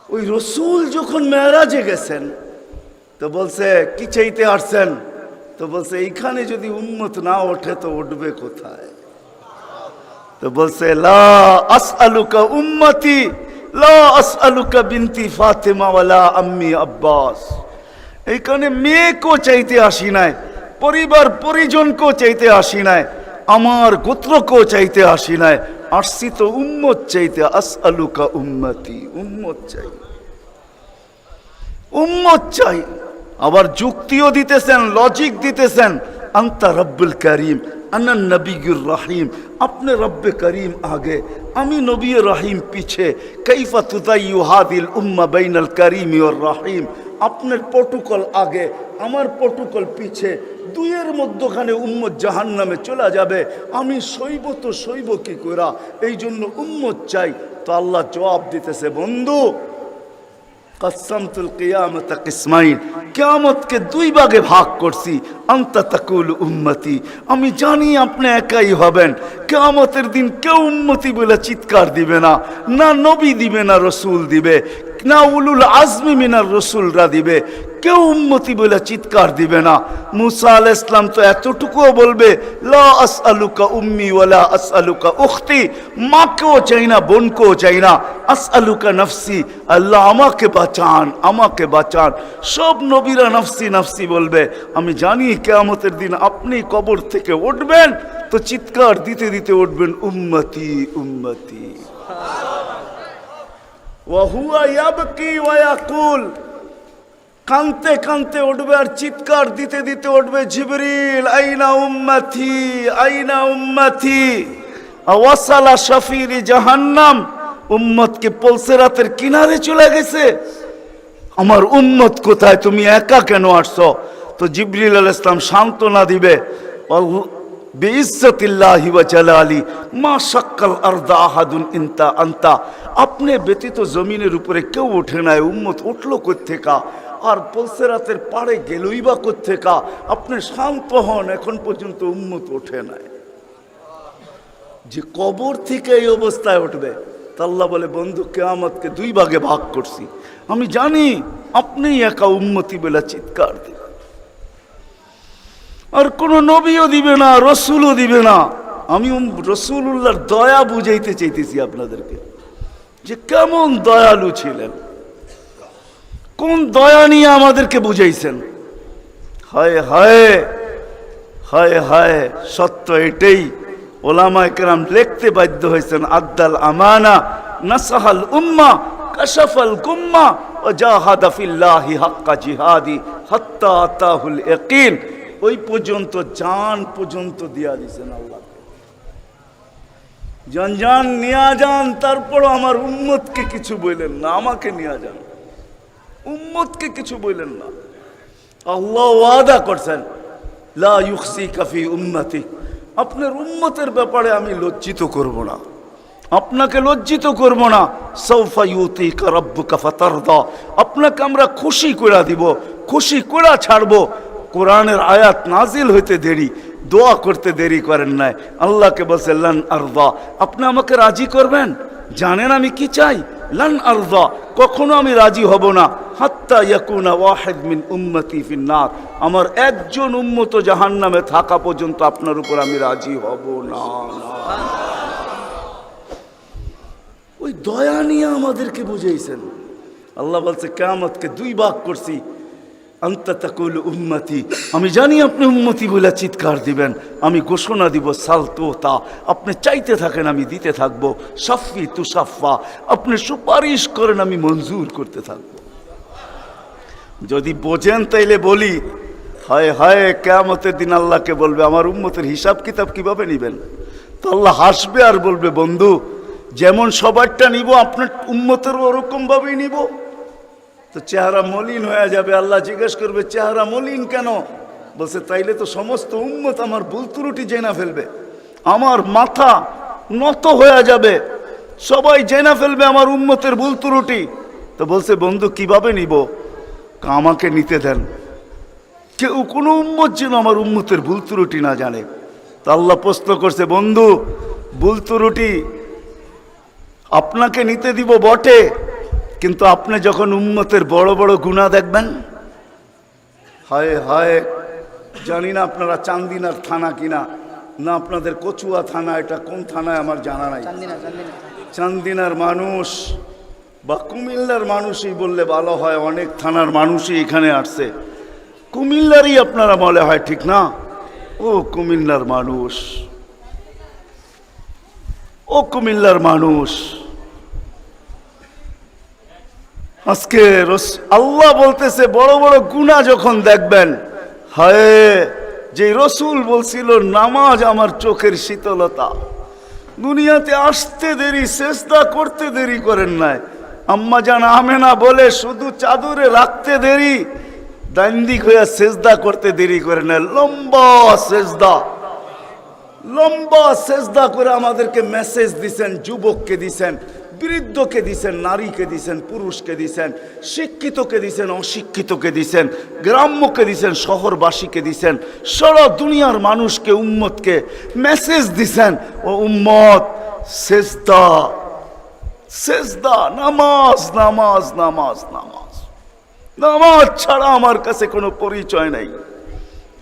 ওই রসুল যখন মেরাজে গেছেন তো বলছে কি চাইতে আসছেন, তো বলছে এইখানে যদি উম্মত না ওঠে তো উঠবে কোথায়? তো বলছে লা আসআলুকা উম্মতি লা আসআলুকা বিনতি ফাতেমা ওয়ালা আম্মি আব্বাস। এইখানে মেয়েকেও চাইতে আসি নাই, পরিবার পরিজনকেও চাইতে আসি নাই, আমার গোত্রকেও চাইতে আসি নাই, আসছি তো উম্মত চাইতে। আসআলুকা উম্মতি, উম্মত চাই, উম্মত চাই। আবার যুক্তিও দিতেছেন, লজিক দিতেছেন। আনতা রব্বুল করিম আনা নবিয়ুর রহিম, আপনি রব্বে করিম আগে, আমি নবী রহিম পিছে। কাইফা তুদাইয়ু হাদিল উম্মাহ বাইনাল করিম ওয়ার রহিম, আপনার প্রটোকল আগে, আমার প্রটোকল পিছে, দুইয়ের মধ্যখানে উম্মত জাহান্নামে চলে যাবে, আমি সইব তো সইব কি কইরা? এই জন্য উম্মত চাই। তো আল্লাহ জবাব দিতেছে, বন্ধু কসমতুল কিয়ামত কিসমাইন, কিয়ামতকে দুই ভাগে ভাগ করছি। আনতা তাকুল উম্মতি, আমি জানি আপনি একাই হবেন। কিয়ামতের দিন কেউ উম্মতি বলে চিৎকার দিবে না, না নবী দিবে, না রসুল দিবে, না উলুল আজমি মিনার রসুলরা দিবে, কেউ উম্মতি বলে চিৎকার দিবে না। মুসা আলাইহিস সালাম তো এতটুকুও বলবে লা আসআলুকা উম্মি ওয়ালা আসআলুকা উখতি, মাকেও চাই না, বোনকেও চাই না। আসআলুকা নফসি, আল্লাহ আমাকে বাঁচান, আমাকে বাঁচান। সব নবীরা নফসি নফসি বলবে। আমি জানি কিয়ামতের দিন আপনি কবর থেকে উঠবেন তো চিৎকার দিতে দিতে উঠবেন উম্মতি উম্মতি। ওয়া হুয়া ইয়াবকি ওয়া ইয়াকুল, কানতে কানতে উঠবে আর চিৎকার দিতে দিতে উঠবে, জিবরিল আইনা উম্মতি আইনা উম্মতি। ওয়াসালা শাফিরি জাহান্নাম, উম্মতকে পলসেরাতের কিনারে চলে গেছে। আমার উম্মত কোথায়, তুমি একা কেন আসছো? তো জিবরিল আলাইহিস সালাম সান্ত্বনা দিবে, বিইজ্জতিল্লাহি ওয়া জালালি মা শাক্কাল আরদা আহাদুন ইনতা আনতা, আপনি ব্যতীত জমিনের উপরে কেউ ওঠে নাই, উম্মত উঠলো কোত্থেকা? আর পলসেরাতের পাড়ে গেলই বা কোত্থেকা? আপনি শান্ত হন, এখন পর্যন্ত উম্মত ওঠে নাই। যে কবর থেকে এই অবস্থায় উঠবে, তা আল্লাহ বলে, বন্ধু কিয়ামতকে দুই ভাগে ভাগ করছি, আমি জানি আপনি একা উম্মতি বলে চিৎকার দিবেন। আর কোন নবীও দিবে না, রসুলও দিবে না। আমি রসুলুল্লাহর দয়া বুঝাইতে চাইতেছি আপনাদেরকে, যে কেমন দয়ালু ছিলেন, কোন দয়া নিয়ে আমাদেরকে বুঝাইছেন। হায় হায় হায় হায়, সত্য এটাই। ওলামায়ে কেরাম লিখতে বাধ্য হয়েছেন, আদ্দাল আমানা নাসাহাল উম্মাহ কাশাফাল গুম্মাহ ওয়া জাহাদা ফিল্লাহি হাক্কা জিহাদি হাত্তা আতাহুল ইয়াকিন। ওই পর্যন্ত, জান পর্যন্ত দিয়া দিয়েছেন আল্লাহ। জান জান নিয়া যান, তারপর আমার উম্মতকে কিছু বললেন না, আমাকে নিয়া যান, উম্মতকে কিছু বললেন না। আল্লাহ ওয়াদা করছেন, লা ইউখসিকা ফি উম্মতি, আপনার উম্মতের ব্যাপারে আমি লজ্জিত করব না, আপনাকে লজ্জিত করব না। সাউফা ইউতিকা রাব্বুকা ফাতারদা, আপনাকে আমরা খুশি করে দিব, খুশি করে ছাড়বো। কোরআনের আয়াত নাজিল হইতে দেরি, দোয়া করতে দেরি করেন নাই। আল্লাহকে বলছে লান আরদা, আপনি আমাকে রাজি করবেন? জানেন আমি কি চাই? লান আরদা, কখনো আমি রাজি হব না, হাত্তা ইয়াকুনা ওয়াহিদ মিন উম্মতি ফিন্নার, আমার একজন উম্মত জাহান্নামে থাকা পর্যন্ত আপনার উপর আমি রাজি হব না। ওই দয়া নিয়ে আমাদেরকে বুঝাইছেন। আল্লাহ বলছে কিয়ামতকে দুই ভাগ করছি। আনতা তাকুল উম্মতি, আমি জানি আপনি উম্মতি বলে চিৎকার দিবেন, আমি ঘোষণা দিব সালতোতা, আপনি চাইতে থাকেন আমি দিতে থাকবো। সাফি তুসাফা, আপনি সুপারিশ করেন আমি মঞ্জুর করতে থাকবো। যদি বোঝেন তাইলে বলি, হায় হায়, কিয়ামতের দিন আল্লাহকে বলবে আমার উম্মতের হিসাব কিতাব কিভাবে নিবেন? তো আল্লাহ হাসবে আর বলবে, বন্ধু যেমন সবারটা নিব আপনার উম্মতেরও ওরকম ভাবেই নিব। তো চেহারা মলিন হয়ে যাবে। আল্লাহ জিজ্ঞেস করবে, চেহারা মলিন কেন? বলছে, তাইলে তো সমস্ত উম্মত আমার ভুল ত্রুটি জেনা ফেলবে, আমার মাথা নত হয়ে যাবে, সবাই জেনা ফেলবে আমার উম্মতের ভুল ত্রুটি। তো বলছে, বন্ধু কিভাবে নিব? আমাকে নিতে দেন, কেউ কোনো উম্মত যেন আমার উম্মতের ভুল ত্রুটি না জানে। তো আল্লাহ প্রশ্ন করছে, বন্ধু ভুল ত্রুটি আপনাকে নিতে দিব বটে, কিন্তু আপনি যখন উম্মতের বড় বড় গুনাহ দেখবেন, হায় হায়, জানি না আপনারা চান্দিনার থানা কিনা, না আপনাদের কচুয়া থানা, এটা কোন থানায় আমার জানা নাই। চান্দিনার মানুষ বা কুমিল্লার মানুষই বললে ভালো হয়, অনেক থানার মানুষই এখানে আসছে। কুমিল্লারই আপনারা বলে হয়, ঠিক না? ও কুমিল্লার মানুষ, ও কুমিল্লার মানুষ, আজকে আল্লাহ বলতেছে বড় বড় গুনাহ যখন দেখবেন, হায়, যে রসুল বলছিল নামাজ আমার চোখের শীতলতা, দুনিয়াতে আসতে দেরি, সেজদা করতে দেরি করেন নাই। আম্মা জান আমেনা বলে শুধু চাদরে রাখতে দেরি, দান্দিক হইয়া সেজদা করতে দেরি করে না। লম্বা সেজদা করে আমাদেরকে মেসেজ দিছেন, যুবককে দিছেন, বৃদ্ধকে দিছেন, নারীকে দিছেন, পুরুষকে দিছেন, শিক্ষিতকে দিছেন, অশিক্ষিতকে দিছেন, গ্রাম্যকে দিছেন, শহরবাসীকে দিছেন, সারা দুনিয়ার মানুষকে, উম্মতকে মেসেজ দিছেন, ও উম্মত সেজদা, সেজদা, নামাজ, নামাজ, নামাজ, নামাজ, নামাজ ছাড়া আমার কাছে কোনো পরিচয় নাই।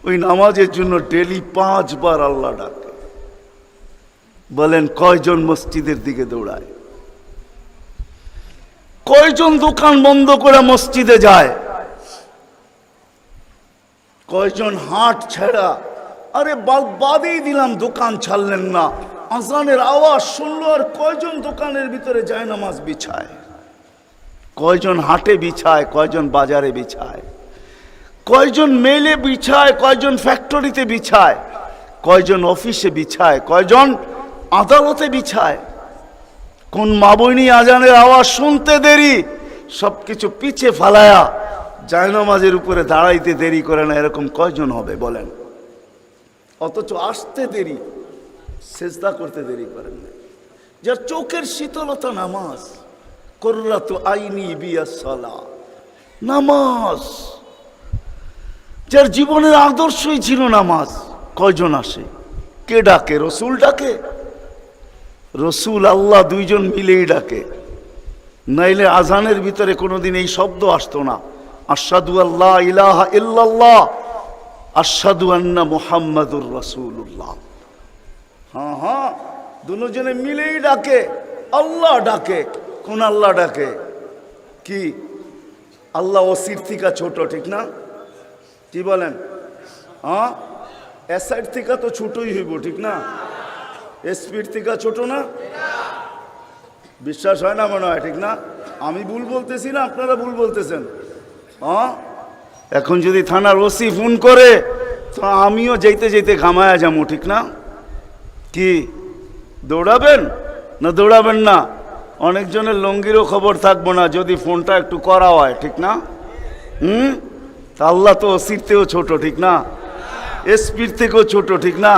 ওই নামাজের জন্য ডেলি 5 বার আল্লাহ ডাকে। বলেন কয়জন মসজিদের দিকে দৌড়ায়? কয়জন দোকান বন্ধ করে মসজিদে যায়? কয়জন হাট ছেড়া, আরে বাদেই দিলাম দোকান ছাড়লেন না, আজানের আওয়াজ শুনলো আর কয়জন দোকানের ভিতরে যায় নামাজ বিছায়? কয়জন হাটে বিছায়, কয়জন বাজারে বিছায়, কয়জন মেলে বিছায়, কয়জন ফ্যাক্টরিতে বিছায়, কয়জন অফিসে বিছায়, কয়জন আদালতে বিছায়? কোন মা বইনি আজানের আওয়াজ শুনতে দেরি, সবকিছু পিছে ফালায়া জায়নামাজের উপরে দাঁড়াইতে দেরি করে না, এরকম কয়জন হবে বলেন? অথচ আসতে দেরি, সেজদা করতে দেরি করেন না। যার চোখের শীতলতা নামাজ, কুররাতু আইনি বিয়াস সালাহ, নামাজ, যার জীবনের আদর্শই ছিল নামাজ, কয়জন আসে? কে ডাকে? রসুল ডাকে? রসুল আল্লাহ দুইজন মিলেই ডাকে, নাইলে আজানের ভিতরে কোনোদিন এই শব্দ আসতো না, আশহাদু আল্লা ইলাহা ইল্লাল্লাহ, আশহাদু আন্না মুহাম্মাদুর রাসূলুল্লাহ। হ্যাঁ হ্যাঁ, দুজনে মিলেই ডাকে, আল্লাহ ডাকে। কোন আল্লাহ ডাকে? কি আল্লাহ ওসির থেকে ছোট, ঠিক না? কি বলেন? হ্যাঁ, এসআইড থেকে তো ছোটই হইব, ঠিক না? এসপির থেকে ছোট না? বিশ্বাস হয় না মনে হয়, ঠিক না? আমি ভুল বলতেছি না, আপনারা ভুল বলতেছেন? হ্যাঁ, এখন যদি থানার ওসি ফোন করে তো আমিও যেতে যেতে ঘামায়া যাবো, ঠিক না? কি দৌড়াবেন না দৌড়াবেন না? অনেকজনের লঙ্গিরও খবর থাকবো না যদি ফোনটা একটু করা হয়, ঠিক না? আল্লাহ তো ওসির থেকেও ছোট, ঠিক না? এসপির থেকেও ছোট, ঠিক না?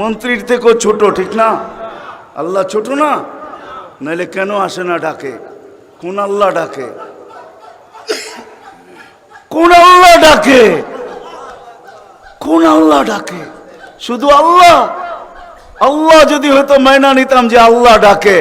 মন্ত্রীর থেকেও ছোট, ঠিক না? আল্লাহ ছোট না? নাইলে কেন আসে না ডাকে? কোন আল্লাহ ডাকে? কোন আল্লাহ ডাকে? কোন আল্লাহ ডাকে? শুধু আল্লাহ? আল্লাহ যদি হয়তো মাইনা নিতাম যে আল্লাহ ডাকে,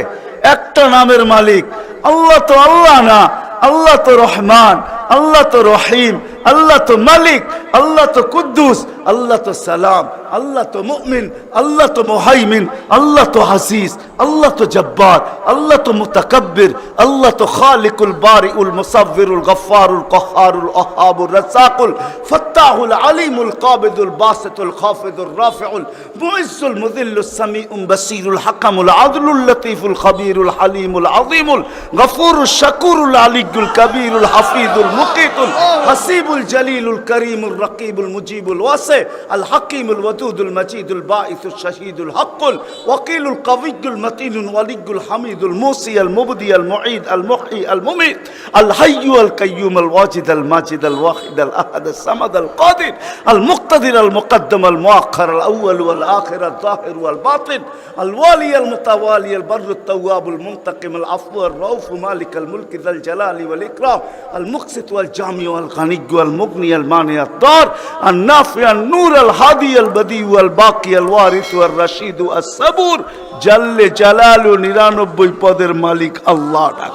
একটা নামের মালিক আল্লাহ, তো আল্লাহ না, আল্লাহ তো রহমান, আল্লাহ তো রহিম, আল্লাহ তো মালিক, আল্লাহ তো কুদ্দুস, আল্লাহ তো সালাম, আল্লাহ তো মুমিন, আল্লাহ তো মুহাইমিন, আল্লাহ তো হাসিস, আল্লাহ তো জব্বার, আল্লাহ তো মুতাকাব্বির, আল্লাহ তো খালিকুল বারিউল মুসাব্বিরুল গফফারুল কহ্হারুল ওয়াহ্হাবুর রাজ্জাকুল ফাত্তাহুল আলিমুল কাবিদুল বাসিতুল খাফিদুর রাফিউল মুইজ্জুল মুযিল্লুস সামিউল বাসীরুল হাকামুল আদলুল লতীফুল খবীরুল হালিমুল আযীমুল গফুরুশ শাকুরুল আলিয়্যুল কবীরুল হাফিজুল মুকিতুল হাসিবুল জলিলুল করিমুর রকিবুল মুজিবুল ওয়াসি আল হাকিমুল ওয়াদুদুল মজিদুল বাঈসুশ শাহীদুল হকুল ওয়াকিলুল কওয়িয়্যুল মতিনুল ওয়ালিয়্যুল হামিদুল মুসি আল মুবদি আল মুঈদ আল মুহয়ি আল মুমীত আল হাইয়্যু আল কাইয়্যুম আল ওয়াজিদ আল মাজিদ আল ওয়াহিদ আল আহাদ আল সামাদ আল কাদির আল মুক্তাদির আল মুকদ্দম আল মুআখ্খার আল আউয়াল ওয়াল আখির আল যাহির ওয়াল বাতিন আল ওয়ালি আল মুতাওয়ালি আল বররু আত তাওয়াব আল মুনতাকিম আল আফু আর রাউফ মালিক আল মুলক যাল জালালি ওয়াল ইকরাম আল মুকসিত ওয়াল জামি ওয়াল গানি ওয়াল মুগনি আল মানি আত দার আল নাফি আল নূর আল হাদি আল বদি ওয়াল বাকি আল ওয়ারিস ওয়াল রশিদ আস সাবুর জাল্লে জালালু 99 পদের মালিক আল্লাহ ডাক।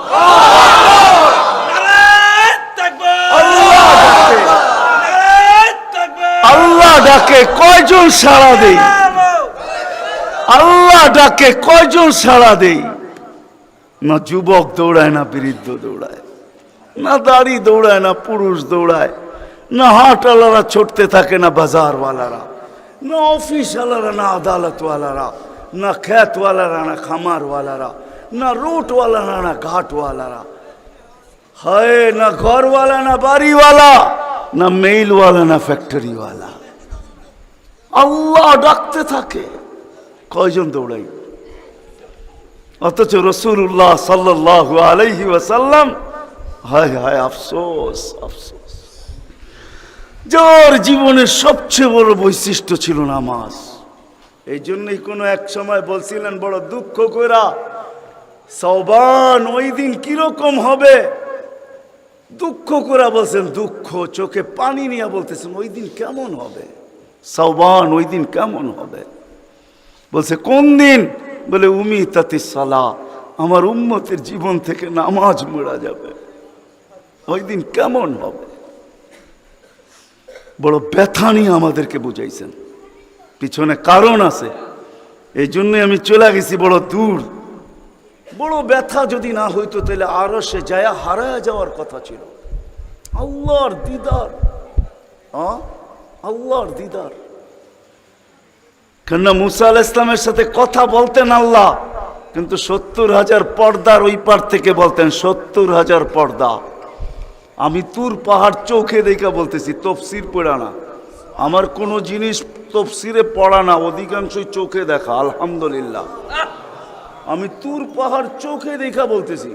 ডাকে কয়জন সাড়া দেই? আল্লাহ ডাকে কয়জন সাড়া দেই? না যুবক দৌড়ায়, না বৃদ্ধ দৌড়ায়, না দাড়ি দৌড়ায়, না পুরুষ দৌড়ায়, না হাটওয়ালারা ছুটতে থাকে, না বাজারওয়ালারা, না অফিসওয়ালারা, না আদালতওয়ালারা, না খেতওয়ালারা, না খামারওয়ালারা, না রুটওয়ালারা, না ঘাটওয়ালারা, হায় না ঘরওয়ালা, না বাড়িওয়ালা, না মেইলওয়ালা, না ফ্যাক্টরিওয়ালা। আল্লাহ ডাকতে থাকে, কয়জন দৌড়াই? অথচ রাসূলুল্লাহ সাল্লাল্লাহু আলাইহি ওয়াসাল্লাম, হায় হায় আফসোস আফসোস, যার জীবনের সবচেয়ে বড় বৈশিষ্ট্য ছিল নামাজ। এই জন্যই কোনো এক সময় বলছিলেন বড় দুঃখ কইরা, সওবান ওই দিন কিরকম হবে, দুঃখ করে বলছেন, দুঃখ চোখে পানি নিয়ে বলতেছেন ওই দিন কেমন হবে, সওবান ওই দিন কেমন হবে। বলছে কোন দিন? বলে উমিতাতিস সালাহ, আমার উম্মতের জীবন থেকে নামাজ মুড়া যাবে, ওই দিন কেমন হবে। বড় ব্যথা নিয়ে আমাদেরকে বুঝাইছেন, পিছনে কারণ আছে, এই জন্যই আমি চলে গেছি বড় দূর। বড় ব্যথা যদি না হইতো তাহলে আরো সে যায় হারায় যাওয়ার কথা ছিল। আল্লাহর দিদার, আল্লাহর দিদার। কেননা মুসা আলাইহিস সালামের সাথে কথা বলতেন আল্লাহ, কিন্তু 70,000 পর্দার ওই পার থেকে বলতেন, 70,000 পর্দা। আমি তুর পাহাড় চোখে দেখা বলতেছি, তফসির পড়া না, আমার কোনো জিনিস তফসিরে পড়া না, অধিকাংশই চোখে দেখা। আলহামদুলিল্লাহ, আমি তুর পাহাড় চোখে দেখা বলতেছি।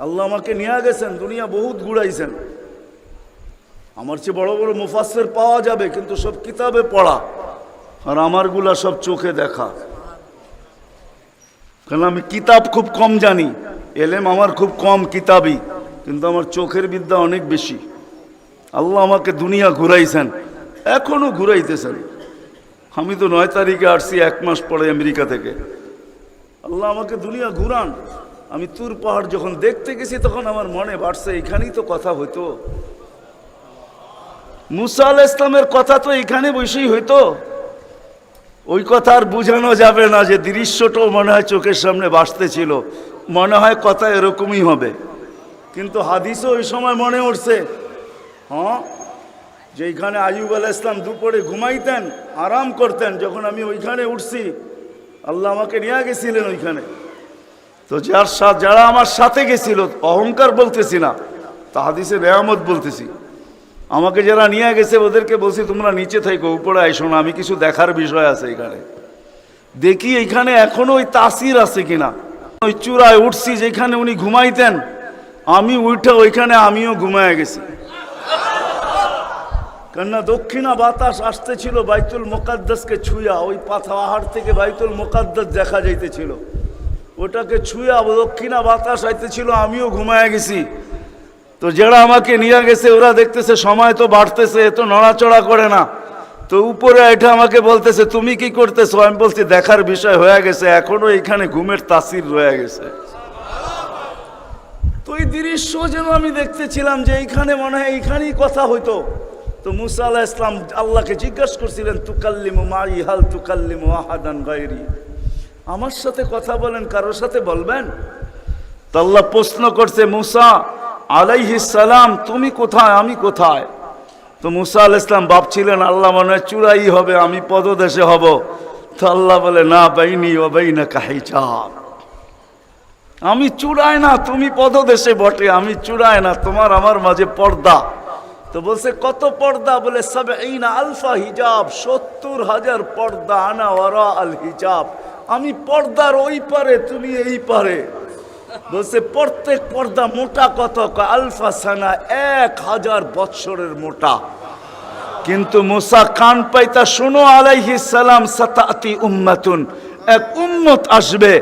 আল্লাহ আমাকে নিয়ে গেছেন, দুনিয়া বহুত ঘুরাইছেন। আমার চেয়ে বড় বড় মুফাসসির পাওয়া যাবে, কিন্তু সব কিতাবে পড়া, আর আমারগুলা সব চোখে দেখা। কারণ আমি কিতাব খুব কম জানি, এলেম আমার খুব কম কিতাবই, কিন্তু আমার চোখের বিদ্যা অনেক বেশি। আল্লাহ আমাকে দুনিয়া ঘুরাইছেন, এখনো ঘুরাইতেছেন। আমি তো 9 তারিখে আসছি, 1 মাস পরে আমেরিকা থেকে। আল্লাহ আমাকে দুনিয়া ঘুরান। আমি তুর পাহাড় যখন দেখতে গেছি তখন আমার মনে বাড়ছে এখানেই তো কথা হইতো, মুসা আলাইহিস সালামের কথা তো এখানে বসেই হইতো। ওই কথা আর বুঝানো যাবে না, যে দৃশ্যটাও মনে হয় চোখের সামনে ভাসতেছিল, মনে হয় কথা এরকমই হবে। কিন্তু হাদিসও ওই সময় মনে উঠছে, যে এইখানে আইয়ুব আলাইহিস সালাম দুপুরে ঘুমাইতেন, আরাম করতেন, যখন আমি ওইখানে উঠছি আল্লাহ আমাকে নিয়ে গেছিলেন ওইখানে। তো যারা আমার সাথে গেছিল, অহংকার বলতেছি না, তা হাদিসে নেয়ামত বলতেছি, আমাকে যারা নিয়ে গেছে ওদেরকে বলছি তোমরা নিচে থাকো, উপরে আইসো না, আমি কিছু দেখার বিষয় আছে এখানে। দেখি এইখানে এখনো ওই তাসির আছে কিনা। ওই চূড়ায় উঠছি যেখানে উনি ঘুমাইতেন, আমি উঠে ওইখানে আমিও ঘুমায় গেছি। কেননা দক্ষিণা বাতাস আসতেছিল বাইতুল মুকাদ্দাসকে ছুঁয়া, ওই পাহাড় থেকে বাইতুল মুকাদ্দাস দেখা যাইতেছিল, ওটাকে ছুঁয়া দক্ষিণা বাতাস আইতেছিল, আমিও ঘুমায় গেছি। তো যারা আমাকে নিয়ে গেছে ওরা দেখতেছে সময় তো বাড়তেছে, এত নড়াচড়া করে না, তো উপরে এটা আমাকে বলতেছে তুমি কি করতেছো? আমি বলছি দেখার বিষয় হয়ে গেছে, এখনো এখানে ঘুমের তাসির রয়ে গেছে। তো এই দৃশ্য যেন আমি দেখতেছিলাম যে এইখানে মনে হয় এইখানেই কথা হইতো। তো মুসা আলাইহিস সালাম আল্লাহকে জিজ্ঞাসা করছিলেন, তুকাল্লিমু মাই হাল তুকাল্লিমু আহাদান গায়রি, আমার সাথে কথা বলেন, কারোর সাথে বলবেন? তো আল্লাহ প্রশ্ন করছে, মুসা আলাইহিস সালাম তুমি কোথায়, আমি কোথায়? তো মুসা আলাইহিস সালাম ভাবছিলেন আল্লাহ মনে হয় চূড়াই হবে, আমি পদদেশে হব। তো আল্লাহ বলে, না বাইনি ওয়া বাইনাকা হিজাব, আমি চূড়ায় না, তুমি পদদেশে বটে, আমি চূড়ায় না, তোমার আমার মাঝে পর্দা। তো বলছে কত পর্দা? বলে ৭০ আলফা হিজাব, ৭০,০০০ পর্দা, আনা ওয়ারা আল হিজাব, আমি পর্দার ওই পারে, তুমি এই পারে। বলছে প্রত্যেক পর্দা মোটা কত? আলফা সানা, ১,০০০ বৎসরের মোটা। কিন্তু মুসা কান পাইতা, শোনো আলাইহিস সালাম, সাতাতি উম্মাতুন, এক উম্মত আসবে,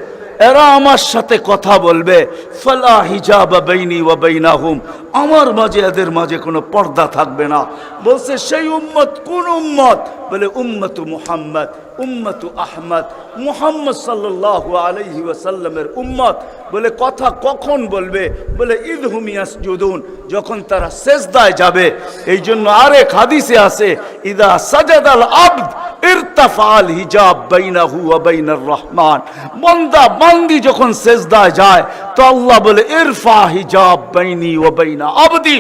এরা আমার সাথে কথা বলবে, ফালা হিজাব বাইনি ওয়া বাইনাহুম, আমার মাঝে এদের মাঝে কোনো পর্দা থাকবে না। বলছে সেই উম্মত কোন উম্মত? বলে উম্মতু মুহাম্মদ, উম্মতু আহমদ, মুহাম্মদ সাল্লাল্লাহু আলাইহি ওয়াসাল্লামের উম্মত। বলে কথা কখন বলবে? বলে ইদহুম ইয়াসজুদুন, যখন তারা সেজদায় যাবে। এই জন্য আরেক হাদিসে আছে, ইদা সাজাদাল আবদ ইরতাফাল হিজাব বাইনাহু ওয়া বাইনার রহমান। বান্দা বান্দি যখন সেজদায় যায় তো আল্লাহ বলে ইরফা হিজাব বাইনি ওয়া বাইনা আবদি,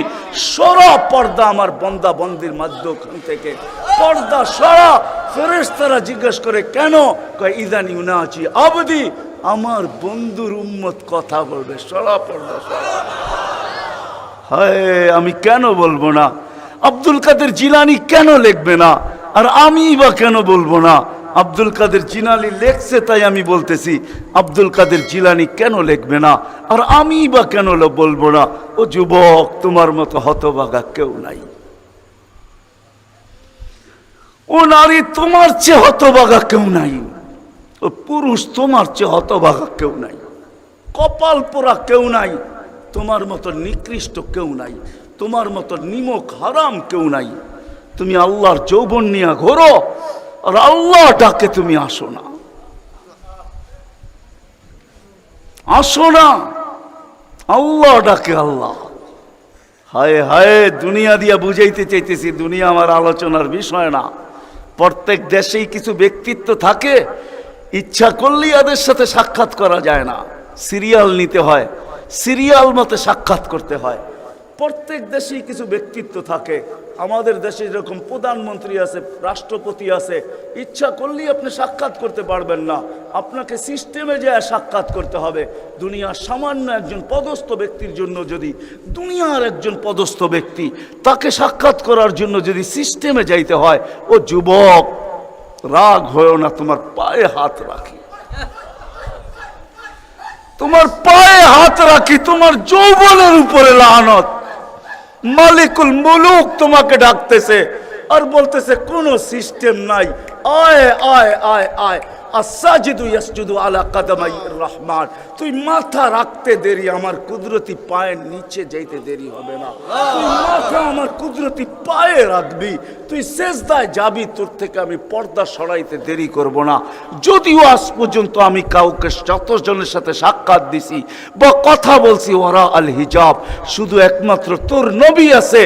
সরা পর্দা আমার বান্দা বান্দির মাঝখান থেকে, পর্দা সরা। ফেরেশতারা জিজ্ঞেস করে কেন? কয় ইদান ইউনাজি আবদি, আমার বন্ধুর উম্মত কথা বলবে, সরা পর্দা সরা। হায়, আমি কেন বলবো না? আব্দুল কাদের জিলানী কেন লিখবে না? আর আমি বা কেন বলবো না? আব্দুল কাদের জিলানী লেখছে তাই আমি বলতেছি। আব্দুল কাদের জিলানী কেন লিখবে না? আর আমি বা কেন বলবো না? ও যুবক, তোমার মতো হতভাগা কেউ নাই। ও নারী, তোমার চেয়ে হতভাগা কেউ নাই। ও পুরুষ, তোমার চেয়ে হতভাগা কেউ নাই। কপাল পোড়া কেউ নাই। তোমার মতো নিকৃষ্ট কেউ নাই। তোমার মতো নিমক হারাম কেউ নাই। তুমি আল্লাহর যৌবন নিয়ে ঘোরো, আর আল্লাহ ডাকে তুমি আসো না, আসো না। আল্লাহ ডাকে আল্লাহ। হায় হায়, দুনিয়া দিয়া বুঝাইতে চাইতেছি, দুনিয়া আমার আলোচনার বিষয় না। প্রত্যেক দেশেই কিছু ব্যক্তিত্ব থাকে, ইচ্ছা করলেই এদের সাথে সাক্ষাৎ করা যায় না, সিরিয়াল নিতে হয়, সিরিয়াল মতে সাক্ষাৎ করতে হয়। প্রত্যেক দেশেই কিছু ব্যক্তিত্ব থাকে। আমাদের দেশে যেরকম প্রধানমন্ত্রী আছে, রাষ্ট্রপতি আছে, ইচ্ছা করলেই আপনি সাক্ষাৎ করতে পারবেন না, আপনাকে সিস্টেমে যায় সাক্ষাৎ করতে হবে। দুনিয়ার সামান্য একজন পদস্থ ব্যক্তির জন্য যদি, দুনিয়ার একজন পদস্থ ব্যক্তি, তাকে সাক্ষাৎ করার জন্য যদি সিস্টেমে যাইতে হয়, ও যুবক রাগ হয়েও না, তোমার পায়ে হাত রাখি, তোমার পায়ে হাত রাখি, তোমার যৌবনের উপরে লানত। মালিকুল মুলুক তোমাকে ডাকতেছে আর বলতেছে কোনো সিস্টেম নাই, আয় আয় আয় আয়। আসাজিদু ইয়াসজুদু আলা কাদামাইর রহমান, তুই মাথা রাখতে দেরি, আমার কুদরতি পায়ের নিচে যাইতে দেরি হবে না। তুই মাথা আমার কুদরতি পায়ে রাখবি, তুই সেজদায় যাবি, তোর থেকে আমি পর্দা সরাইতে দেরি করব না। যদিও আজ পর্যন্ত আমি কাউকে যতজনের সাথে সাক্ষাৎ দিছি বা কথা বলছি ওরা আল হিজাব, শুধু একমাত্র তোর নবী আছে,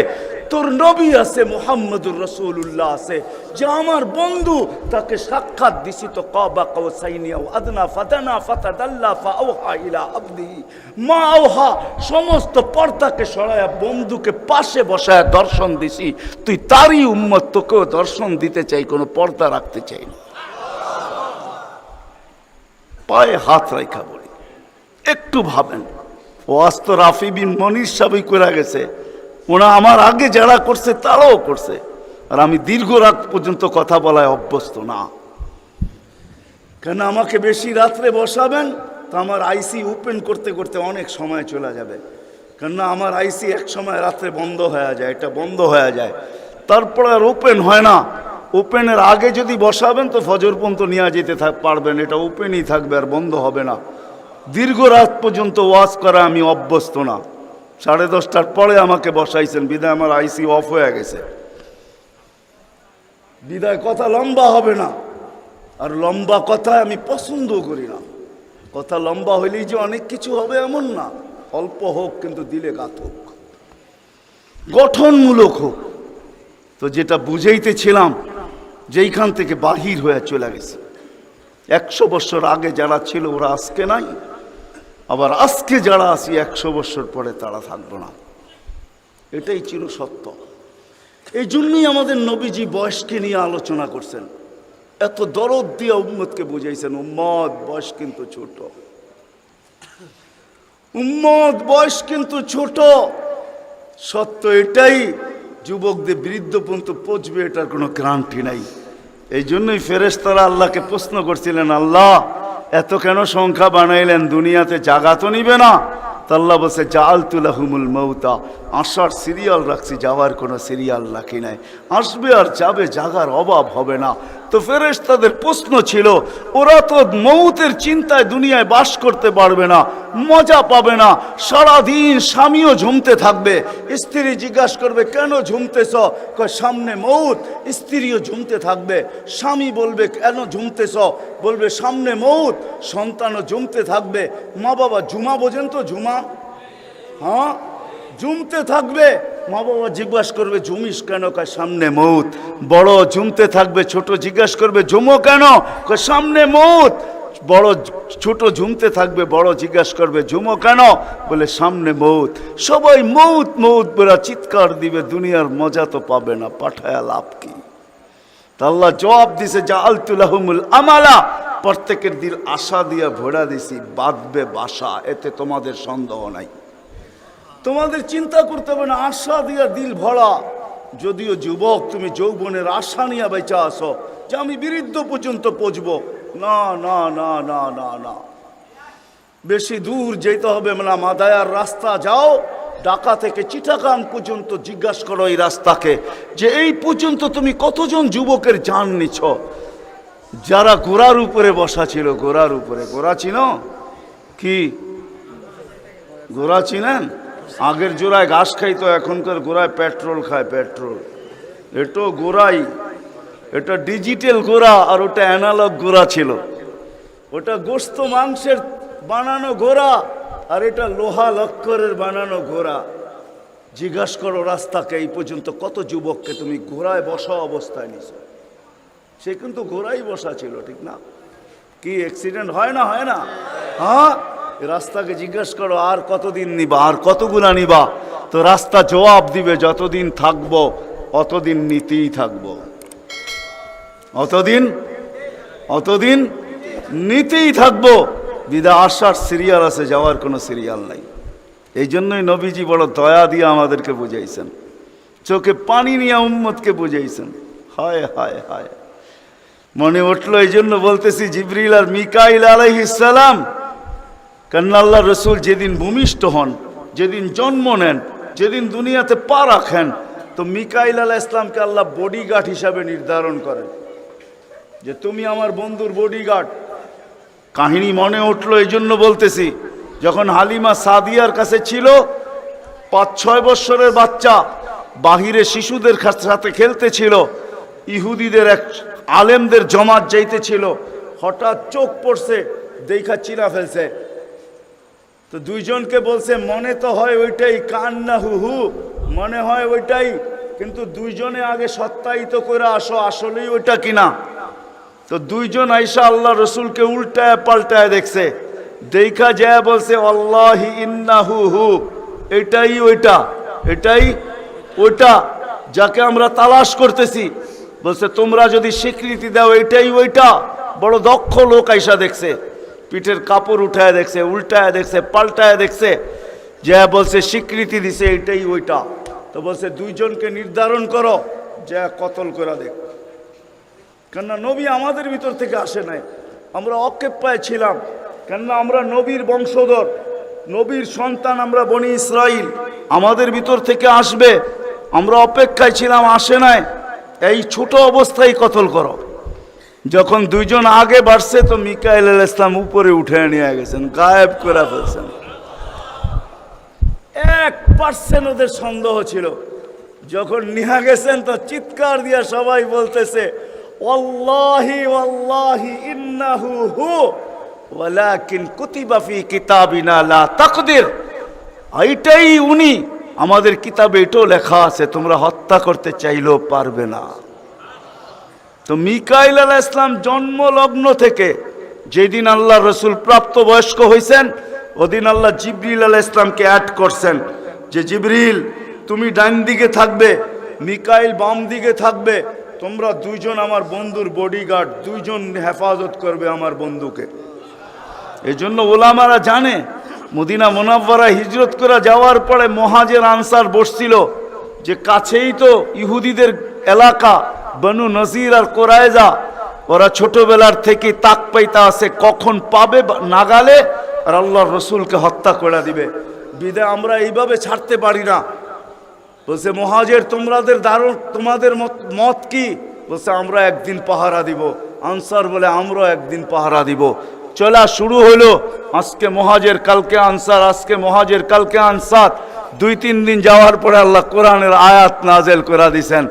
তোর নবী আছে, মুহাম্মদুর রাসূলুল্লাহ আছে, যে আমার বন্ধু, তাকে সাক্ষাৎ দিছি তো কাবা কাউসাইনি আও আদনা ফাদানা ফাতাদাল্লা ফাআওহা ইলা আবদিহি মা আওহা, সমস্ত পর্দাকে সরায়া বন্ধুকে পাশে বসায় দর্শন দিছি। তুই তারই উম্মত, তোকেও দর্শন দিতে চাই, কোনো পর্দা রাখতে চাই না। পায়ে হাত রাখা বলি, একটু ভাবেন। ওয়াজ তো রাফি বিন মনির সাহেবই করে গেছে, ওরা আমার আগে যারা করছে তারাও করছে, আর আমি দীর্ঘ রাত পর্যন্ত কথা বলায় অভ্যস্ত না। কেন আমাকে বেশি রাত্রে বসাবেন তো আমার আইসি ওপেন করতে করতে অনেক সময় চলে যাবে। কেননা আমার আইসি এক সময় রাত্রে বন্ধ হয়ে যায়, এটা বন্ধ হয়ে যায়, তারপর আর ওপেন হয় না। ওপেনের আগে যদি বসাবেন তো ফজর পর্যন্ত নিয়ে যেতে পারবেন, এটা ওপেনই থাকবে আর বন্ধ হবে না। দীর্ঘ রাত পর্যন্ত ওয়াজ করা আমি অভ্যস্ত না। 10:30টার পরে আমাকে বসাইছেন, বিদায় আমার আইসি অফ হয়ে গেছে, বিদায় কথা লম্বা হবে না। আর লম্বা কথা আমি পছন্দ করি না। কথা লম্বা হইলেই যে অনেক কিছু হবে এমন না, অল্প হোক কিন্তু দিলে গাত হোক, গঠনমূলক হোক। তো যেটা বুঝাইতেছিলাম, যেইখান থেকে বাহির হয়ে চলে গেছে, 100 বছর আগে যারা ছিল ওরা আজকে নাই, আবার আজকে যারা আছি 100 বছর পরে তারা থাকবো না, এটাই চির সত্য। এই জন্যই আমাদের নবীজি বয়সকে নিয়ে আলোচনা করছেন, এত দরদ দিয়ে উম্মতকে বুঝাইছেন, উম্মত বয়স কিন্তু ছোট, উম্মত বয়স কিন্তু ছোট। সত্য এটাই, যুবকদের বৃদ্ধ পর্যন্ত পৌঁছবে এটার কোনো গ্যারান্টি নাই। এই জন্যই ফেরেশতারা আল্লাহকে প্রশ্ন করছিলেন, আল্লাহ এত কেন সংখ্যা বানাইলেন, দুনিয়াতে জাগা তো নিবে না? তা আল্লাহ বলছে জাআলতু লাহুমুল মাউতা, আসার সিরিয়াল রাখছি, যাওয়ার কোনো সিরিয়াল রাখি নাই। আসবে আর যাবে, জাগার অভাব হবে না। তো ফেরেশতাদের প্রশ্ন ছিল, ওরা তো মৌতের চিন্তায় দুনিয়ায় বাস করতে পারবে না, মজা পাবে না, সারাদিন স্বামীও ঝুমতে থাকবে। স্ত্রী জিজ্ঞাসা করবে, কেন ঝুমতেছ? কয় সামনে মৌত। স্ত্রীও ঝুমতে থাকবে। স্বামী বলবে, কেন ঝুমতেছ? বলবে সামনে মৌত। সন্তানও ঝুমতে থাকবে। মা বাবা ঝুমা বোঝেন তো? ঝুমা, হ্যাঁ, ঝুমতে থাকবে। মা বাবা জিজ্ঞাসা করবে, ঝুমিস কেন? কয় সামনে মৌত। বড় ঝুমতে থাকবে, ছোট জিজ্ঞাসা করবে, ঝুমো কেন? কয় সামনে মৌত। বড় ছোট ঝুমতে থাকবে, বড় জিজ্ঞাসা করবে, ঝুমো কেন? বলে সামনে মৌত। সবাই মৌত মৌত বলে চিৎকার দিবে, দুনিয়ার মজা তো পাবে না, পাঠায়া লাভ কি? তা আল্লাহ জবাব দিছে, জাআলতু লাহুমুল আমালা, প্রত্যেকের দিল আশা দিয়া ভরা দিছি, বাঁধবে বাসা, এতে তোমাদের সন্দেহ নাই। তোমাদের চিন্তা করতে হবে না, আশা দিয়া দিল ভরা। যদিও যুবক, তুমি যৌবনের আশা নিয়ে বেঁচে আসো যে আমি বৃদ্ধ পর্যন্ত পৌঁছবো, না না না না না না, বেশি দূর যেতে হবে না। মাদায়ার রাস্তা যাও, ঢাকা থেকে চিটাগাং পর্যন্ত জিজ্ঞাসা করো এই রাস্তাকে, যে এই পর্যন্ত তুমি কতজন যুবকের জান নিছ যারা ঘোড়ার উপরে বসা ছিল। ঘোড়ার উপরে, ঘোড়া চিনো কি? ঘোড়া চিনেন? আগের জোড়ায় ঘাস খাইতো, এখনকার গোড়ায় পেট্রোল খায়। পেট্রোল, এটা গোড়াই, এটা ডিজিটাল গোড়া, আর ওটা অ্যানালগ গোড়া ছিল। ওটা গোস্ত মাংসের বানানো ঘোড়া, আর এটা লোহা লক্করের বানানো ঘোড়া। জিজ্ঞাসা করো রাস্তাকে, এই পর্যন্ত কত যুবককে তুমি ঘোড়ায় বসা অবস্থায় নিছো? সে কিন্তু ঘোড়াই বসা ছিল, ঠিক না? কি অ্যাক্সিডেন্ট হয় না? হয় না? হ্যাঁ, রাস্তাকে জিজ্ঞাসা করো আর কতদিন নিবা, আর কতগুলা নিবা? তো রাস্তা জবাব দিবে, যতদিন থাকবো অতদিন নিতেই থাকবো, অতদিন নিতেই থাকবো। বিদা আসার সিরিয়াল আছে, যাওয়ার কোনো সিরিয়াল নাই। এই জন্যই নবীজি বড় দয়া দিয়ে আমাদেরকে বুঝাইছেন, চোখে পানি নিয়ে উম্মতকে বুঝাইছেন। হায় হায় হায়, মনে উঠলো, এই জন্য বলতেছি জিবরিল আর মিকাইল আলাইহিস সালাম, কেন আল্লাহ রসুল যেদিন ভূমিষ্ঠ হন, যেদিন জন্ম নেন, যেদিন দুনিয়াতে পা রাখেন, তো মিকাইল আলাইহিস সালামকে আল্লাহ বডিগার্ড হিসাবে নির্ধারণ করেন যে তুমি আমার বন্ধুর বডিগার্ড। কাহিনী মনে উঠলো, এই জন্য বলতেছি, যখন হালিমা সাদিয়ার কাছে ছিল, 5-6 বৎসরের বাচ্চা বাহিরে শিশুদের সাথে খেলতেছিল, ইহুদিদের এক আলেমদের জমাত যাইতেছিল, হঠাৎ চোখ পড়ছে, দেখা চিনা ফেলছে। তো দুইজনকে বলছে, মনে তো হয় ওইটাই, কান্না হু হু, মনে হয় ওইটাই, কিন্তু দুইজনে আগে সত্যায়িত করে আসো আসলেই ওইটা কিনা। তো দুইজন আইসা আল্লাহ রসুলকে উল্টায় পাল্টায় দেখছে, দেখা যায় বলছে, আল্লাহি ইন্নাহু হু, এটাই ওইটা, এটাই ওইটা যাকে আমরা তালাশ করতেছি। বলছে, তোমরা যদি স্বীকৃতি দাও এটাই ওইটা। বড় দক্ষ লোক আইসা দেখছে, পিঠের কাপড় উঠায় দেখছে, উল্টায় দেখছে, পাল্টায় দেখছে, যে বলছে স্বীকৃতি দিছে এটাই ওইটা। তো বলছে, দুইজনকে নির্ধারণ করো, যে কতল করে দেখ। কেননা নবী আমাদের ভিতর থেকে আসে নাই, আমরা অকেপ্পায় ছিলাম। কেননা আমরা নবীর বংশধর, নবীর সন্তান, আমরা বনি ইসরাইল, আমাদের ভিতর থেকে আসবে, আমরা অপেক্ষায় ছিলাম, আসে নাই। এই ছোট অবস্থায় কতল করো। যখন দুইজন আগে বাড়ছে, তো মিকাইল আলাইহিস সালাম উপরে উঠে নিয়ে গেছেন, গায়েব করে ফেলছেন। 1% ওদের সন্দেহ ছিল। যখন নিয়ে গেছেন, তো চিৎকার দিয়া সবাই বলতেছে, ওয়াল্লাহি ওয়াল্লাহি ইন্নাহু হু ওয়ালাকিন কুতিবা ফি কিতাবিনা লা তাকদির, এইটাই উনি, আমাদের কিতাবে এটাও লেখা আছে, তোমরা হত্যা করতে চাইলেও পারবে না। তো মিকাইল আলাইহিস সালাম জন্মলগ্ন থেকে যেদিন আল্লাহ রসুল প্রাপ্তবয়স্ক হয়েছেন, ওদিন আল্লাহ জিবরিল আলাইহিস সালামকে অ্যাড করছেন, যে জিবরিল তুমি ডান দিকে থাকবে, মিকাইল বাম দিকে থাকবে, তোমরা দুইজন আমার বন্ধুর বডিগার্ড, দুইজন হেফাজত করবে আমার বন্ধুকে। এই জন্য ওলামারা জানে, মদিনা মুনাওয়ারা হিজরত করে যাওয়ার পরে মুহাজির আনসার বসছিল, যে কাছেই তো ইহুদিদের এলাকা, বনু নজির আর কোরাইজা, ওরা ছোটবেলার থেকে তাক পাইতা আছে, কখন পাবে নাগালে আর আল্লাহর রসুলকে হত্যা করে দিবে। বিদে আমরা এইভাবে ছাড়তে পারি না। বলছে, মুহাজির তোমাদের মত কি? বলছে আমরা একদিন পাহারা দিব। আনসার বলে আমরাও একদিন পাহারা দিব। চলা শুরু হলো। আজকে মুহাজির, কালকে আনসার, আজকে মুহাজির, কালকে আনসার। 2-3 দিন যাওয়ার পরে আল্লাহ কোরআনের আয়াত নাযিল করে দিয়েছেন,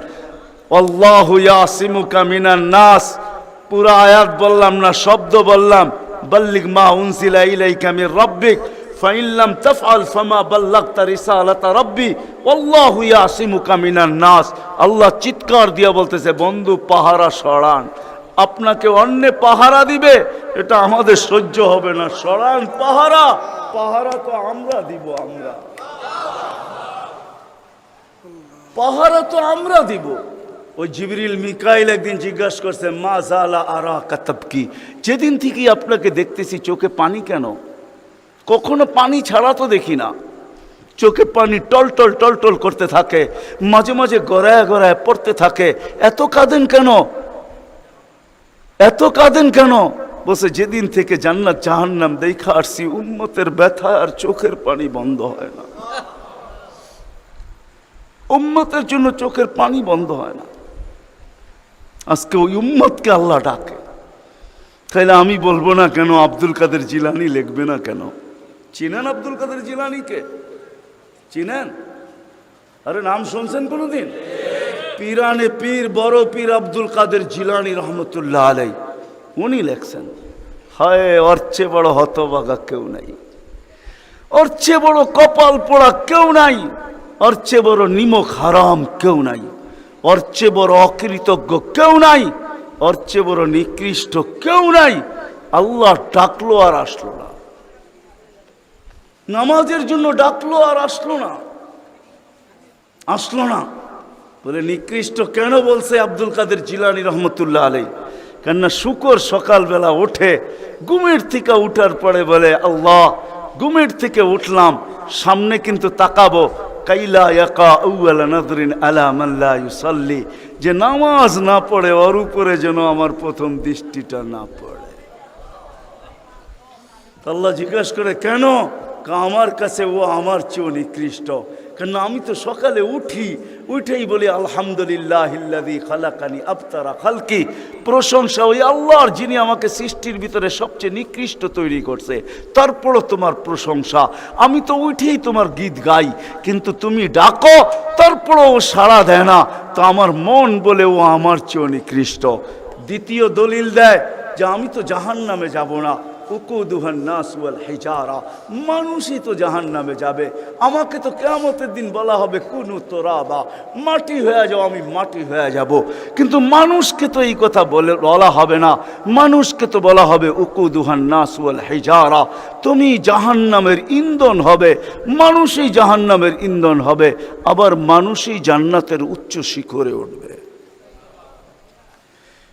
আল্লাহু ইয়াসিমুকা মিনান নাস। পুরা আয়াত বললাম না, শব্দ বললাম। বাল্লিগ মা উনজিলা ইলাইকা মির রাব্বিক ফাইন লাম তাফআল ফামা বাল্লাগতা রিসালাতা রাব্বি আল্লাহু ইয়াসিমুকা মিনান নাস। আল্লাহ চিৎকার দিয়ে বলতেছে, বন্ধু পাহারা সরান। আপনাকে অন্য পাহারা দিবে, এটা আমাদের সহ্য হবে না। সরান পাহারা। পাহারা তো আমরা দিব। আমরা পাহারা তো আমরা দিব। ওই জিবরিল মিকাইল একদিন জিজ্ঞাসা করছে, মা জালা আরা কাতাবকি, যেদিন থেকে আপনাকে দেখতেছি চোখে পানি কেন? কখনো পানি ছাড়া তো দেখি না। চোখে পানি টলটল টলটল করতে থাকে, মাঝে মাঝে গড়ায় গড়ায় পড়তে থাকে। এত কাঁদেন কেন? এত কাঁদেন কেন? বলছে, যেদিন থেকে জান্নাত জাহান্নাম দেখা আসছি, উম্মতের ব্যথা আর চোখের পানি বন্ধ হয় না। উম্মতের জন্য চোখের পানি বন্ধ হয় না। আজকে ওই উম্মতকে আল্লাহ ডাকে। তাইলে আমি বলবো না কেন আব্দুল কাদের জিলানী লিখবে না কেন? চিনেন আব্দুল কাদের জিলানীকে? চিনেন? আরে নাম শুনছেন কোনোদিন? পীরানে পীর, বড় পীর আব্দুল কাদের জিলানী রহমতুল্লাহ আলাই, উনি লেখছেন, হায় ওর চেয়ে বড় হতভাগা কেউ নাই, ওর চেয়ে বড় কপাল পোড়া কেউ নাই, ওর চেয়ে বড় নিমক হারাম কেউ নাই, ওর চেয়ে বড় অকৃতজ্ঞ কেউ নাই, ওর চেয়ে বড় নিকৃষ্ট কেউ নাই। আল্লাহ ডাকলো আর আসলো না, নামাজের জন্য ডাকলো আর আসলো না, আসলো না। বলে নিকৃষ্ট কেন বলছে আব্দুল কাদের জিলানী রহমতুল্লাহ আলাই? কেননা শুকর সকালবেলা ওঠে, ঘুমের থেকে উঠার পরে বলে, আল্লাহ ঘুমের থেকে উঠলাম, সামনে কিন্তু তাকাবো, কাইলা ইয়াকা আউয়ালা নাদরিন আলা মান লা ইউসাল্লি, যে নামাজ না পড়ে ওর উপরে যেন আমার প্রথম দৃষ্টিটা না পড়ে। আল্লাহ জিজ্ঞাসা করে, কেন? আমার কাছে ও আমার চেয়েও নিকৃষ্ট। কেন? আমি তো সকালে উঠেই বলি আলহামদুলিল্লাহিল্লাযী খালাকানি আবতারা খালকি, প্রশংসা ওই আল্লাহর যিনি আমাকে সৃষ্টির ভিতরে সবচেয়ে নিকৃষ্ট তৈরি করছে, তারপরও তোমার প্রশংসা। আমি তো উঠেই তোমার গীত গাই, কিন্তু তুমি ডাকো তারপরও ও সাড়া দেয় না, তো আমার মন বলে ও আমার চেয়েও নিকৃষ্ট। দ্বিতীয় দলিল দেয় যে আমি তো জাহান্নামে যাব না, উকুদুহান নাস ওয়াল হিজারা, মানুষই তো জাহান্নামে যাবে। আমাকে তো কিয়ামতের দিন বলা হবে কুনু তুরাবা, মাটি হয়ে যাও, আমি মাটি হয়ে যাব। কিন্তু মানুষকে তো এই কথা বলা হবে না, মানুষকে তো বলা হবে উকুদুহান নাস ওয়াল হিজারা, তুমি জাহান্নামের ইন্ধন হবে, মানুষই জাহান্নামের ইন্ধন হবে, আবার মানুষই জান্নাতের উচ্চ শিখরে উঠবে।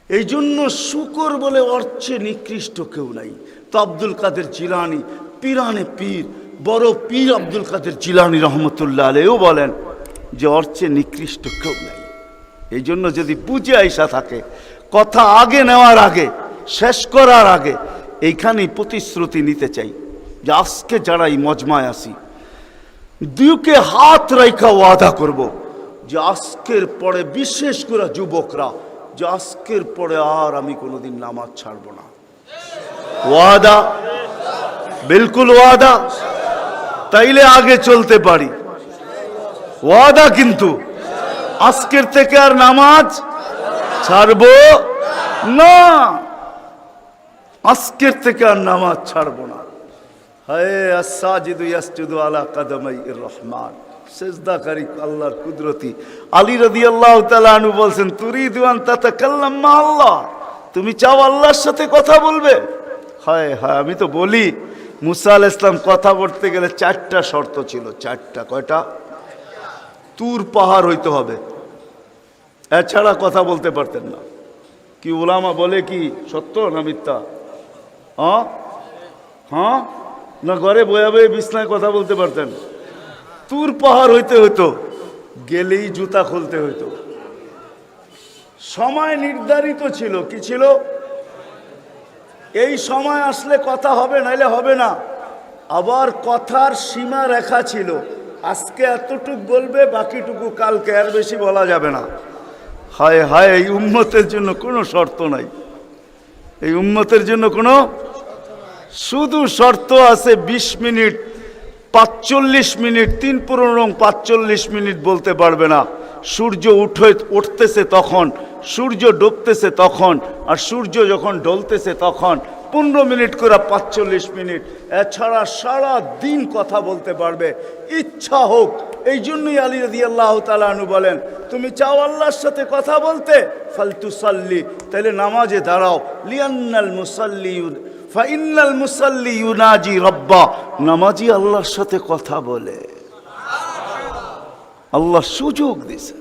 এই জন্য শুকর বলে অর্চে নিকৃষ্ট কেউ নাই। তো আব্দুল কাদের জিলানী, পীরানে পীর, বড় পীর আব্দুল কাদের জিলানী রহমতুল্লাহ আলাইহিও বলেন যে অর্চে নিকৃষ্ট কেউ নাই। এই জন্য যদি বুঝে আইসা থাকে, কথা আগে নেওয়ার আগে, শেষ করার আগে এইখানেই প্রতিশ্রুতি নিতে চাই যে আজকে যারা এই মজমায় আসি, দুকে হাত রাইখা ওয়াদা করব যে আজকের পরে, বিশেষ করে যুবকরা, যে আজকের পরে আর আমি কোনোদিন নামাজ ছাড়ব না। ওয়াদা? বিলকুল ওয়াদা? তাইলে আগে চলতে পারি। ওয়াদা কিন্তু আজকের থেকে আর নামাজ ছাড়ব না, আজকের থেকে আর নামাজ ছাড়ব না। হায় আস-সাজিদু ইয়াসজুদু আলা কাদামাইর রহমান, সেজদাকারী আল্লাহর কুদরতি। আলী রাদিয়াল্লাহু তাআলা আনহু বলছেন, তুরিদু আন তাতাকাল্লাম মা আল্লাহ, তুমি চাও আল্লাহর সাথে কথা বলবে? হায় হায়, আমি তো বলি মুসা আলাইহিস সালাম কথা বলতে গেলে 4টা শর্ত ছিল। 4টা? কয়টা? তুর পাহাড় হইতে হবে, এছাড়া কথা বলতে পারতেন না। কি উলামা বলে কি সত্য না মিথ্যা? হ্যাঁ হ্যাঁ, না ঘরে বয়ে বয়ে বিছনায় কথা বলতে পারতেন? তুর পাহাড় হইতে হইতো, গেলেই জুতা খুলতে হইতো। সময় নির্ধারিত ছিল। কি ছিল? এই সময় আসলে কথা হবে, নাইলে হবে না। আবার কথার সীমা রেখা ছিল, আজকে এতটুক বলবে, বাকিটুকু কালকে, আর বেশি বলা যাবে না। হায় হায়, এই উম্মতের জন্য কোনো শর্ত নাই, এই উম্মতের জন্য কোনো শুধু শর্ত আছে 20 মিনিট 45 মিনিট, 3-45 মিনিট বলতে পারবে না। সূর্য উঠতেছে তখন, সূর্য ডুবতেছে তখন, আর সূর্য যখন ডলতেছে তখন 15 মিনিট করে 45 মিনিট। এছাড়া সারা দিন কথা বলতে পারবে, ইচ্ছা হোক। এই জন্যই আলী রাদিয়াল্লাহু তাআলা আনহু বলেন, তুমি চাও আল্লাহর সাথে কথা বলতে, ফালতুসাল্লি, তাহলে নামাজে দাঁড়াও। লিয়ান্নাল মুসাল্লি ফাইন্নাল মুসাল্লি ইউনাজি রাব্বা, নামাজি আল্লাহর সাথে কথা বলে। আল্লাহ সুযোগ দিছে,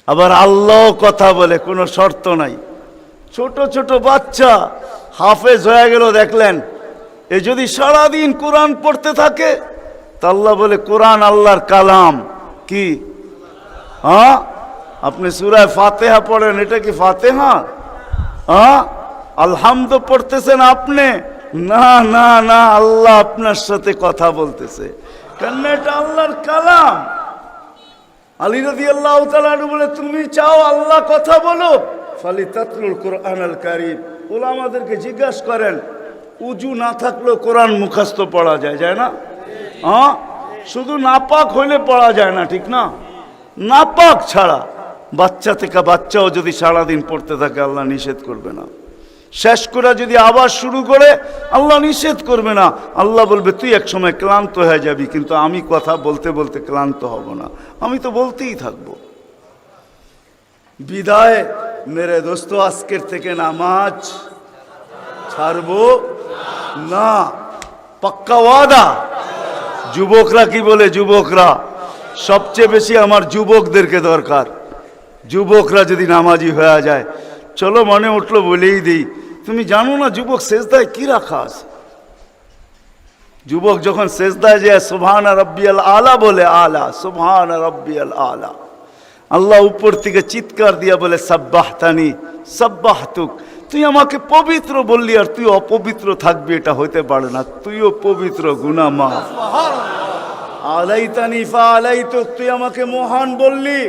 আবার আল্লাহ কথা বলে, কোনো শর্ত নাই। ছোট ছোট বাচ্চা হাফেজ হয়ে গেল, দেখলেন, এ যদি সারাদিন কোরআন পড়তে থাকে, তা আল্লাহ বলে কোরআন আল্লাহর কালাম। কি? হ্যাঁ, আপনি সূরা ফাতিহা পড়েন, এটা কি ফাতিহা? হ্যাঁ, আলহামদ পড়তেছেন আপনি? না না না, আল্লাহ আপনার সাথে কথা বলতেছে, কেন? এটা আল্লাহর কালাম। আলী রাদিয়াল্লাহু তাআলা বলে, তুমি চাও আল্লাহ কথা বলো, ফালিতাতলুল কুরআনুল কারীম। উলামাদেরকে জিজ্ঞাসা করেন, উজু না থাকলেও কোরআন মুখস্থ পড়া যায়, যায় না? হ্যাঁ, শুধু নাপাক হইলে পড়া যায় না, ঠিক না? নাপাক ছাড়া বাচ্চা থেকে বাচ্চাও যদি সারাদিন পড়তে থাকে, আল্লাহ নিষেধ করবে না। শেষ করে যদি আবার শুরু করে, আল্লাহ নিষেধ করবে না। আল্লাহ বলবে, তুই এক সময় ক্লান্ত হয়ে যাবি, কিন্তু আমি কথা বলতে বলতে ক্লান্ত হব না, আমি তো বলতেই থাকবো। বিদায় মেরে দোস্ত, আজকের থেকে নামাজ ছাড়বো না, পাক্কা ওয়াদা। যুবকরা কি বলে? যুবকরা সবচেয়ে বেশি আমার যুবকদেরকে দরকার। যুবকরা যদি নামাজি হয়ে যায়, চলো মনে উঠলো বলেই দিই, তুমি জানো না যুবক সেজদায় কি রাখা আছে? যুবক যখন সেজদায় যায় সুবহান রাব্বিয়াল আলা বলে, আলা সুবহান রাব্বিয়াল আলা, আল্লাহ উপর থেকে চিৎকার দিয়া বলে, সাব্বাহতানি সাব্বাহতুক, তুই আমাকে পবিত্র বললি আর তুই অপবিত্র থাকবি, এটা হইতে পারে না। তুইও পবিত্র, গুনাহ মাফ। আলাইতানি ফাআলাইতুক, তুই আমাকে মহান বললি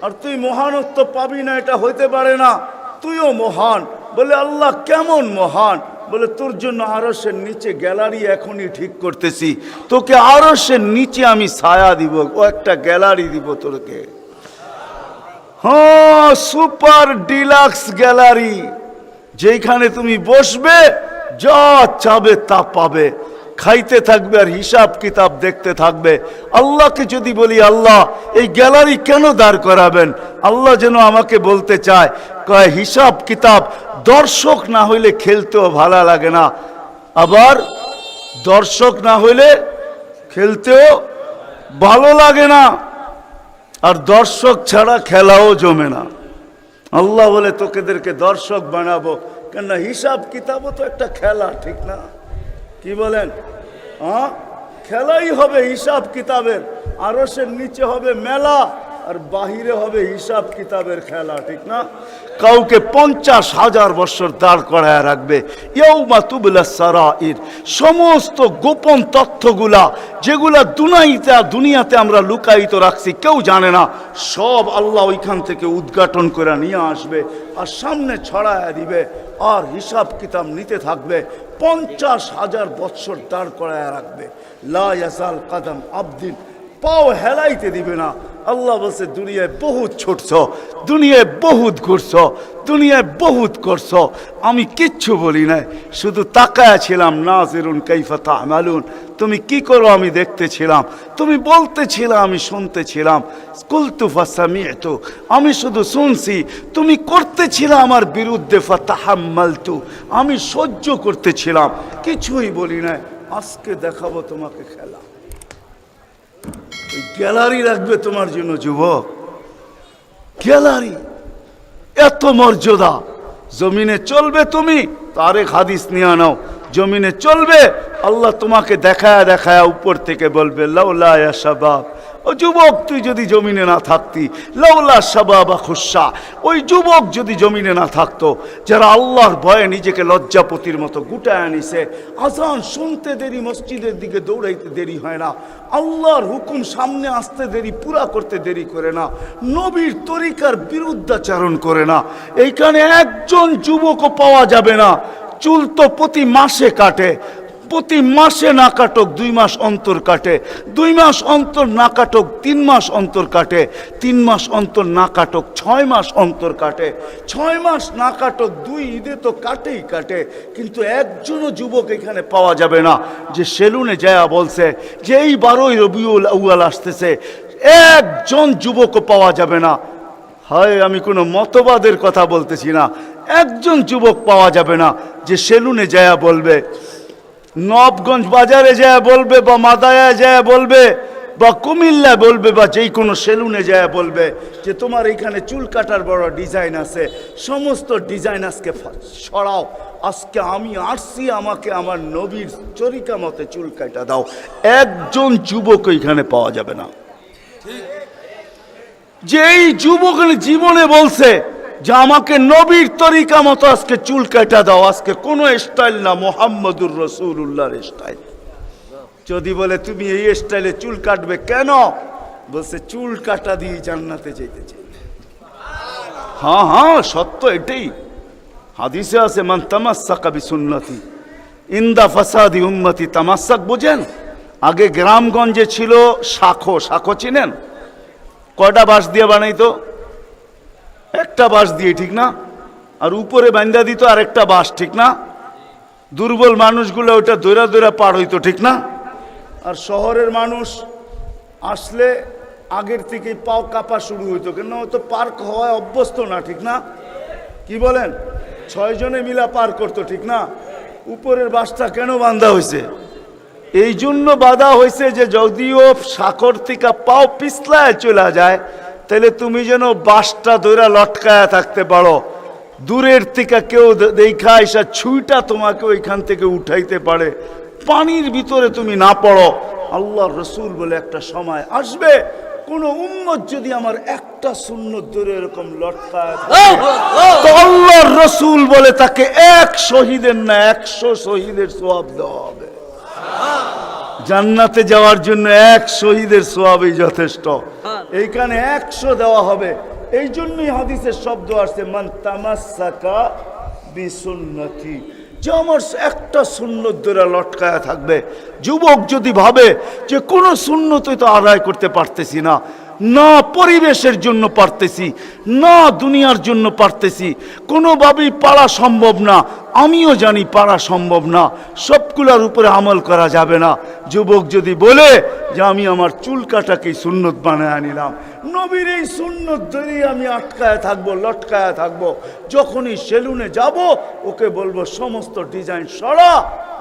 আর তুই মহানত্ব পাবি না, এটা হইতে পারে না। তুইও মহান। বলে, আল্লাহ কেমন মহান? বলে, তোর জন্য আরশের নিচে গ্যালারি এখনই ঠিক করতেছি, তোকে আরশের নিচে আমি ছায়া দিব, ও একটা গ্যালারি দিব তোকে। হ্যাঁ, সুপার ডিলাক্স গ্যালারি, যেখানে তুমি বসবে, যা চাবে তা পাবে, খাইতে থাকবে আর হিসাব কিতাব দেখতে থাকবে। আল্লাহকে যদি বলি, আল্লাহ এই গ্যালারি কেন দাঁড় করাবেন? আল্লাহ যেন আমাকে বলতে চায়, কয় হিসাব কিতাব দর্শক না হইলে খেলতেও ভালো লাগে না, আবার দর্শক না হইলে খেলতেও ভালো লাগে না, আর দর্শক ছাড়া খেলাও জমে না। আল্লাহ বলে, তোকেদেরকে দর্শক বানাবো, কেন? হিসাব কিতাবও তো একটা খেলা, ঠিক না? কি বলেন? হ্যাঁ, খেলাই হবে হিসাব কিতাবের। আরশের নিচে হবে মেলা, আর বাহিরে হবে হিসাব কিতাবের খেলা, ঠিক না? কাউকে 50,000 বছর দাঁড় করায় রাখবে। ইয়াউমা তুবলা সারাইর, সমস্ত গোপন তথ্যগুলা যেগুলা দুনিয়াতে আমরা লুকায়িত রাখছি, কেউ জানে না, সব আল্লাহ ওইখান থেকে উদ্ঘাটন করে নিয়ে আসবে আর সামনে ছড়ায় দিবে, আর হিসাব কিতাব নিতে থাকবে। 50,000 বছর দাঁড় করায় রাখবে। লা ইয়াজাল কদম আবদিন, পাও হেলাইতে দিবে না। আল্লাহ বলছে, দুনিয়ায় বহুত ছুটছ, দুনিয়ায় বহুত ঘুরছ, দুনিয়ায় বহুত করছ, আমি কিচ্ছু বলি নাই, শুধু তাকায়া ছিলাম। নাজিরুন কাইফা তা'মালুন, তুমি কি করো আমি দেখতেছিলাম, তুমি বলতেছিলাম আমি শুনতেছিলাম। কুলতু ফাসামি'তু, আমি শুধু শুনছি, তুমি করতেছিলাম আমার বিরুদ্ধে। ফাতাহাম্মালতু, আমি সহ্য করতেছিলাম, কিছুই বলি নাই। আজকে দেখাবো তোমাকে খেলা। গ্যালারি রাখবে তোমার জন্য যুবক, গ্যালারি, এত মর্যাদা। জমিনে চলবে তুমি, তারেক হাদিস নিয়ে নাও, জমিনে চলবে, আল্লাহ তোমাকে দেখায়া দেখায়া উপর থেকে বলবে, লাউলা ইয়া শাবাব ও যুবক, তুই যদি জমিনে না থাকতি, লাউলা শাবাবা খুশা, ওই যুবক যদি জমিনে না থাকতো, যারা আল্লাহর ভয়ে নিজেকে লজ্জাপতির মতো গুটায় আনিছে, আজান শুনতে দেরি, মসজিদের দিকে দৌড়াইতে দেরি হয় না, আল্লাহর হুকুম সামনে আসতে দেরি, পুরা করতে দেরি করে না, নবীর তরিকার বিরুদ্ধাচারণ করে না, এইখানে একজন যুবকও পাওয়া যাবে না। চুল তো প্রতি মাসে কাটে, প্রতি মাসে না কাটক 2 মাস অন্তর কাটে, 2 মাস অন্তর না কাটক 3 মাস অন্তর কাটে, 3 মাস অন্তর না কাটক 6 মাস অন্তর কাটে, 6 মাস না কাটক 2 ঈদে তো কাটেই কাটে। কিন্তু একজনও যুবক এখানে পাওয়া যাবে না যে সেলুনে যায়া বলছে যে এই 12ই রবিউল আউয়াল আসতেছে, একজন যুবকও পাওয়া যাবে না। হয় আমি কোনো মতবাদের কথা বলতেছি না, একজন যুবক পাওয়া যাবে না যে সেলুনে যায়া বলবে, নবগঞ্জ বাজারে যায় বলবে, বা মাদায়ায় যায় বলবে, বা কুমিল্লা বলবে, বা যেই কোনো সেলুনে যায় বলবে যে তোমার এইখানে চুল কাটার বড় ডিজাইন আছে, সমস্ত ডিজাইন আজকে সরাও, আজকে আমি আসছি, আমাকে আমার নবীর চরিকা মতে চুল কাটা দাও। একজন যুবক এইখানে পাওয়া যাবে না। যেই যুবক জীবনে বলছে যে আমাকে নবীর তরিকা মতো আজকে চুল কাটা দাও, আজকে কোনো স্টাইল না, মোহাম্মদুর রাসূলুল্লাহর স্টাইল। যদি বলে তুমি এই স্টাইলে চুল কাটবে কেন, বলছে চুল কাটা দিয়ে জান্নাতে যেতে চাই। হ্যাঁ হ্যাঁ, সত্য এটাই। হাদিসে আছে মান তামাসসাকা বিসুন্নতি ইনদা ফাসাদি উম্মতি। তামাসসাক বুঝেন? আগে গ্রামগঞ্জে ছিল শাখো, শাখো চিনেন? কয়টা বাঁশ দিয়ে বানাইতো? একটা বাঁশ দিয়ে, ঠিক না? আর উপরে বান্ধা দিত আরেকটা বাঁশ, ঠিক না? দুর্বল মানুষগুলো ওটা দৈরা দৈরা পার হইতো, ঠিক না? আর শহরের মানুষ আসলে আগের থেকে পাও কাঁপা শুরু হইতো, কেন তো পার্ক হওয়ায় অভ্যস্ত না, ঠিক না? কি বলেন? 6 জনে মিলা পার করতো, ঠিক না? উপরের বাঁশটা কেন বাঁধা হয়েছে? এই জন্য বাঁধা হয়েছে যে যদিও সাকর থেকে পাও পিছলায় চলে যায়, তাহলে তুমি যেন বাঁশটা ধরে লটকায়া থাকতে পারো, দূরের থেকে কেউ দেখা এসা ছুঁইটা তোমাকে ওইখান থেকে উঠাইতে পারে, পানির ভিতরে তুমি না পড়ো। আল্লাহর রসুল বলে একটা সময় আসবে, কোন উম্মত যদি আমার একটা সুন্নত ধরে এরকম লটকায় তো আল্লাহর রসুল বলে তাকে 1 শহীদের না 100 শহীদের সওয়াব দেওয়া হবে। জান্নাতে যাওয়ার জন্য 1 শহীদের সওয়াবই যথেষ্ট, এইখানে 100 দেওয়া হবে। এই জন্যই হাদিসের শব্দ আসছে মান তামাসসাকা বিসুন্নতি, যে আমার একটা সুন্নত ধরে লটকায়া থাকবে। যুবক যদি ভাবে যে কোনো সুন্নতই তো আদায় করতে পারতেছি না, না পরিবেশের জন্য পারতেছি, না দুনিয়ার জন্য পারতেছি, কোনোভাবেই পারা সম্ভব না, আমিও জানি পারা সম্ভব না, সবগুলোর উপরে আমল করা যাবে না। যুবক যদি বলে যে আমি আমার চুল কাটাকেই সুন্নত বানায় নিলাম, নবীর এই সুন্নত ধরেই আমি আটকায় থাকবো, লটকায় থাকবো, যখনই সেলুনে যাব ওকে বলবো সমস্ত ডিজাইন সরা,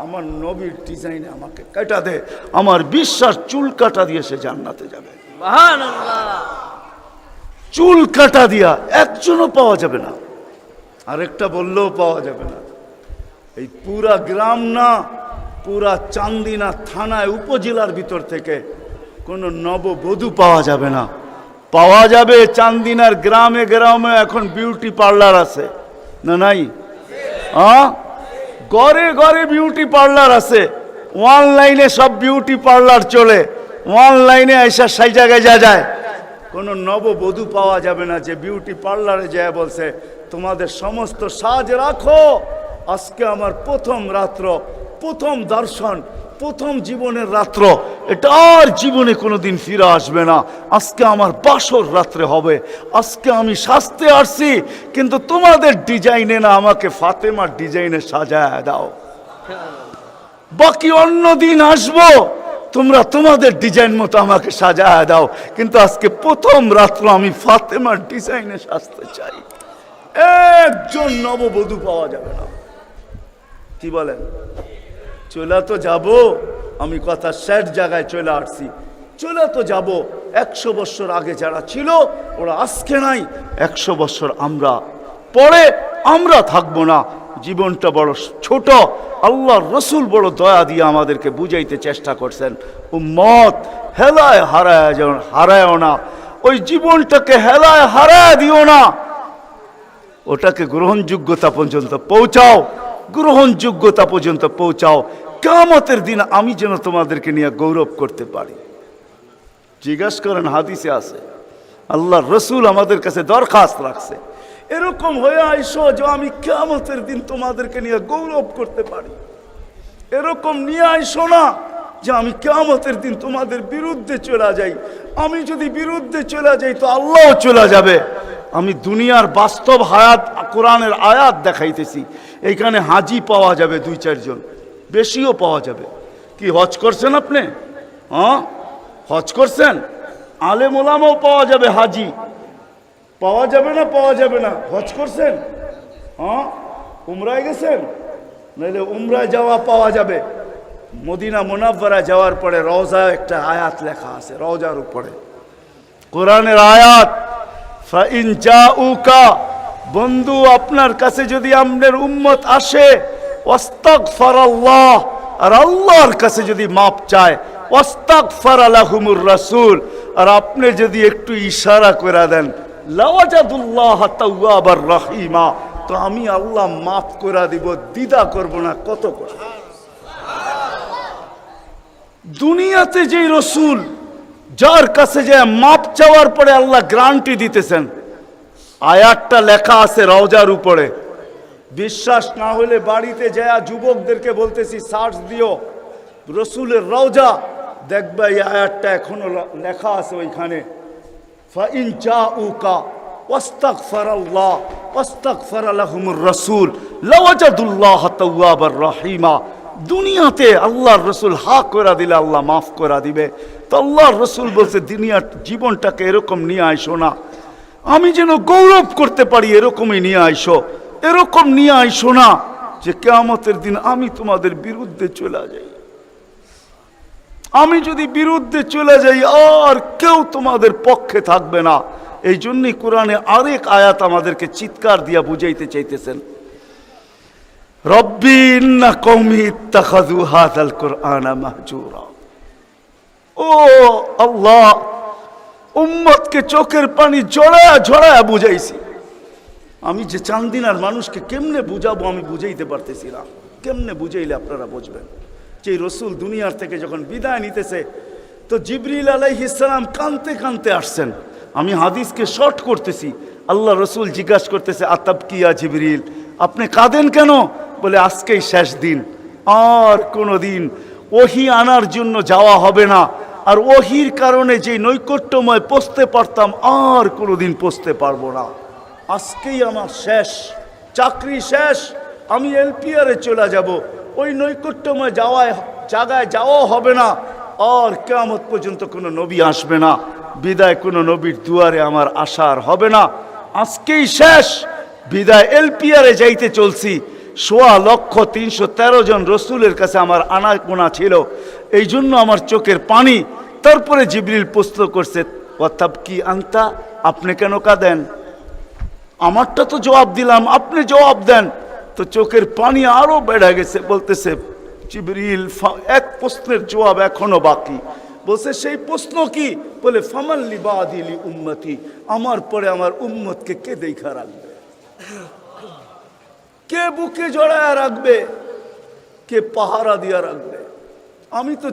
আমার নবীর ডিজাইনে আমাকে কাটা দে, আমার বিশ্বাস চুল কাটা দিয়ে সে জান্নাতে যাবে। চুল কাটা দিয়া একজনও পাওয়া যাবে না, আরেকটা বললেও পাওয়া যাবে না। এই পুরা গ্রাম না, পুরা চান্দিনা থানায় উপজেলার ভিতর থেকে কোনো নববধূ পাওয়া যাবে না। পাওয়া যাবে চান্দিনার গ্রামে গ্রামে এখন বিউটি পার্লার আছে না? নাই? ঘরে ঘরে বিউটি পার্লার আছে, অনলাইনে সব বিউটি পার্লার চলে, অনলাইনে এসে সেই জায়গায় যায়। কোনো নববধূ পাওয়া যাবে না যে বিউটি পার্লারে যায় বলছে তোমাদের সমস্ত সাজ রাখো, আজকে আমার প্রথম রাত্র, প্রথম দর্শন, প্রথম জীবনের রাত্র, এটা আর জীবনে কোনোদিন ফিরে আসবে না, আজকে আমার বাসর রাত্রে হবে, আজকে আমি সাজতে আসছি, কিন্তু তোমাদের ডিজাইনে না, আমাকে ফাতেমার ডিজাইনে সাজায় দাও, বাকি অন্য দিন আসবো, তোমরা তোমাদের ডিজাইন মতো আমাকে সাজায় দাও, কিন্তু আজকে প্রথম রাত্র আমি ফাতেমার ডিজাইনে সাজতে চাই। একজন নববধূ পাওয়া যাবে না। কি বলেন? চলে তো যাব, আমি কথা শেষ জায়গায় চলে আসছি, চলে তো যাব। 100 বছর আগে যারা ছিল ওরা আজকে নাই, 100 বছর আমরা পরে আমরা থাকবো না। জীবনটা বড় ছোট, আল্লাহর রসুল বড় দয়া দিয়ে আমাদেরকে বুঝাইতে চেষ্টা করছেন, উম্মত হেলায় হারায়ও না, ওই জীবনটাকে হেলায় হারায় দিও না, ওটাকে গ্রহণযোগ্যতা পর্যন্ত পৌঁছাও, গ্রহণযোগ্যতা পর্যন্ত পৌঁছাও। কিয়ামতের দিন আমি যেন তোমাদেরকে নিয়ে গৌরব করতে পারি। জিজ্ঞাসা করেন, হাদিসে আছে, আল্লাহর রসুল আমাদের কাছে দরখাস্ত রাখছে, এরকম হয়ে আইসো যে আমি কিয়ামতের দিন তোমাদেরকে নিয়ে গৌরব করতে পারি। এরকম নিয়ে আইসো না যে আমি কিয়ামতের দিন তোমাদের বিরুদ্ধে চলে যাই। আমি যদি বিরুদ্ধে চলে যাই তো আল্লাহও চলে যাবে। আমি দুনিয়ার বাস্তব হায়াত, কোরআনের আয়াত দেখাইতেছি। এইখানে হাজি পাওয়া যাবে 2-4 জন, বেশিও পাওয়া যাবে। কি হজ করছেন আপনি? হ্যাঁ, হজ করছেন? আলেম ওলামাও পাওয়া যাবে, হাজি পাওয়া যাবে না? পাওয়া যাবে না? হজ করছেন? হ্যাঁ, উমরায় গেছেন? নাহলে উমরায় যাওয়া পাওয়া যাবে। মদিনা মুনাওয়ারা যাওয়ার পরে রওজা একটা আয়াত লেখা আছে, রওজার উপরে কোরআনের আয়াত, ফাইন জাউকা, বন্ধু আপনার কাছে যদি আপনার উম্মত আসে, ওয়াস্তাগফারাল্লাহ, আর আল্লাহর কাছে যদি মাপ চায়, ওয়াস্তাগফারা লাহুমুর রাসূল, আর আপনি যদি একটু ইশারা করে দেন, লাওয়াজাদুল্লাহ তাওয়াবার রহিমা, তো আমি আল্লাহ মাফ করে দিব, দ্বিধা করব না। কত করে দুনিয়াতে যেই রসুল, যার কাছে যে মাপ চাওয়ার পরে আল্লাহ গ্যারান্টি দিতেছেন, আয়াতটা লেখা আছে রওজার উপরে। বিশ্বাস না হলে বাড়িতে যায় যুবকদেরকে বলতেছি, সার্চ দিও রসুলের রওজা, দেখবে এই আয়াতটা এখনো লেখা আছে ওইখানে। ফাইন জাউকা ওয়াস্তাগফারাল্লাহ ওয়াস্তাগফারা লাহুমুর রাসূল লাওয়াজাদুল্লাহ তাওয়াবার রহিমা। দুনিয়াতে আল্লাহর রসুল হা করে দিলে আল্লাহ মাফ করে দিবে। তো আল্লাহর রসুল বলছে, দুনিয়ার জীবনটাকে এরকম নিয়ে আইসো না, আমি যেন গৌরব করতে পারি, এরকমই নিয়ে আইসো। এরকম নিয়ে আইসো না যে কিয়ামতের দিন আমি তোমাদের বিরুদ্ধে চলে যাই। আমি যদি বিরুদ্ধে চলে যাই আর কেউ তোমাদের পক্ষে থাকবে না। এই জন্যই কোরআনে আরেক আয়াত আমাদেরকে চিৎকার দিয়া বুঝাইতে চাইতেছেন, রব্বি ইন্না কওমি ইত্তাখাযু হাযাল কুরআনা মাহজুরা। ও আল্লাহ, উম্মতকে চোখের পানি ঝরায়া ঝরায়া বুঝাইছি। আমি যে চান্দিনার মানুষকে কেমনে বুঝাবো আমি বুঝাইতে পারতেছি না। কেমনে বুঝাইলে আপনারা বুঝবেন? যে রসুল দুনিয়ার থেকে যখন বিদায় নিতেছে, তো জিবরিল আলাইহিস সালাম কাঁদতে কাঁদতে আসছেন। আমি হাদিসকে শর্ট করতেছি। আল্লাহ রসুল জিজ্ঞাসা করতেছে, আতাবকিয়া জিবরিল, আপনি কাঁদেন কেন? বলে আজকেই শেষ দিন, আর কোনো দিন ওহী আনার জন্য যাওয়া হবে না। আর ওহীর কারণে যে নৈকট্যময় পৌঁছতে পারতাম, আর কোনো দিন পৌঁছতে পারবো না। আজকেই আমার শেষ, চাকরি শেষ, আমি এলপিআরে চলে যাব। ওই নৈকট্যময় জায়গায় যাওয়াও হবে না। আর কিয়ামত পর্যন্ত কোনো নবী আসবে না। বিদায় কোনো নবীর দুয়ারে আমার আশার হবে না। আজকেই শেষ, বিদায় এলপিআরে যাইতে চলছি। 16,313 জন রসুলের কাছে আমার আনাগোনা ছিল, এই জন্য আমার চোখের পানি। তারপরে জিবরিল প্রশ্ন করছে, ওয়াতাবকি আনতা, আপনি কেন কাঁদেন? আমারটা তো জবাব দিলাম, আপনি জবাব দেন। তো চোখের পানি আরো বেড়ে গেছে। বলতেছে জিবরিল, এক প্রশ্নের জবাব এখনো বাকি। বলছে, সেই প্রশ্ন কি? বলে ফামাল্লি বাদিলি উম্মতি, আমার পরে আমার উম্মতকে কে দেখা রাখবে? কে বুকে জড়ায়া রাখবে? কে পাহারা দিয়া রাখবে? আমি তো